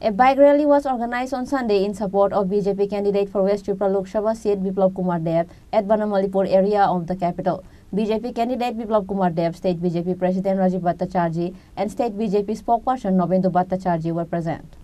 A bike rally was organized on Sunday in support of BJP candidate for West Tripura Lok Sabha seat Biplab Kumar Deb at Banamalipur area of the capital. BJP candidate Biplab Kumar Deb, State BJP President Rajiv Bhattacharjee and State BJP spokesperson Nobendu Bhattacharjee were present.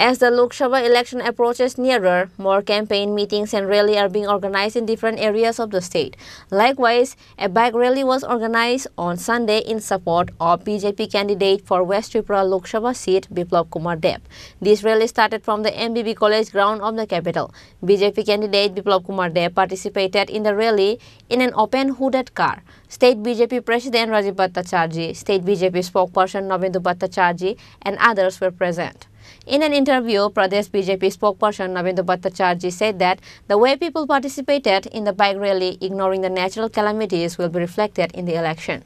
As the Lok Sabha election approaches nearer, more campaign meetings and rally are being organized in different areas of the state. Likewise, a bike rally was organized on Sunday in support of BJP candidate for West Tripura Lok Sabha seat Biplab Kumar Deb. This rally started from the MBB College ground of the capital. BJP candidate Biplab Kumar Deb participated in the rally in an open hooded car. State BJP President Rajiv Bhattacharjee, State BJP spokesperson Nobendu Bhattacharjee and others were present. In an interview, Pradesh BJP spokesperson Nobendu Bhattacharjee said that the way people participated in the bike rally, ignoring the natural calamities, will be reflected in the election.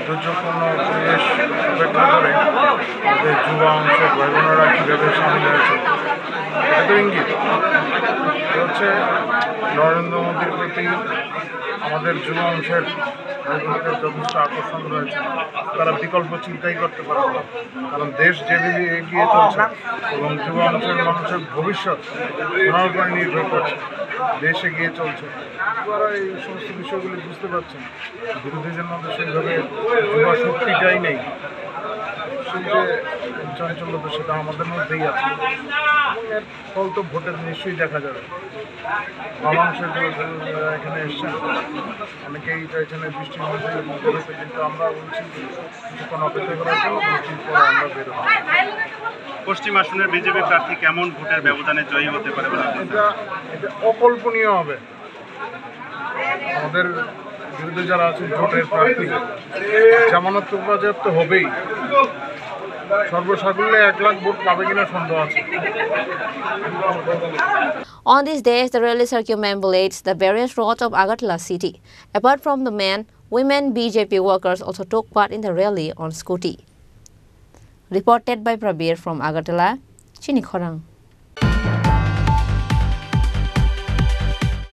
দুর্যোগপূর্ণ পরিবেশ উপেক্ষা করে আমাদের যুবা অংশের ভাই বোনেরা কীভাবে সামিল হয়েছে এত ইঙ্গিত হচ্ছে নরেন্দ্র মোদীর প্রতি আমাদের যুবা অংশের ভাই বোনদের যথেষ্ট আকর্ষণ রয়েছে। তারা বিকল্প চিন্তাই করতে পারে না, কারণ দেশ যেদিকে এগিয়ে চলছে এবং যুবা অংশের মানুষের ভবিষ্যৎ ওনার উপরে নির্ভর করছে, দেশ এগিয়ে চলছে। তারা এই সমস্ত বিষয়গুলি বুঝতে পারছেন। বিরোধীদের মধ্যে সেইভাবে যুবা শক্তিটাই নেই, সেই যে চাঞ্চল্যতা সেটা আমাদের মধ্যেই আছে। এর ফল তো ভোটের নিশ্চয়ই দেখা যাবে। বামাংশের এখানে এসছেন, অনেকেই চাইছেন বৃষ্টির মধ্যে বেরোতে, কিন্তু আমরা বলছি কিছুক্ষণ অপেক্ষা করার জন্য বৃষ্টির পরে আমরা বেরোবো। পশ্চিম আসনের বিজেপি প্রার্থী কেমন ভোটের ব্যবধানে জয়ী হতে পারে? এটা অকল্পনীয় হবে। আমাদের বিরুদ্ধে যারা আছেন ভোটের প্রার্থী জামানত তো বাজেয়াপ্ত হবেই, সর্বসাকুল্যে 1 লাখ ভোট পাবে কিনা সন্দেহ আছে। On these days, the rally circumambulates the various roads of Agartala city. Apart from the men, women BJP workers also took part in the rally on scooty. Reported by Prabir from Agartala, Chini Khorang.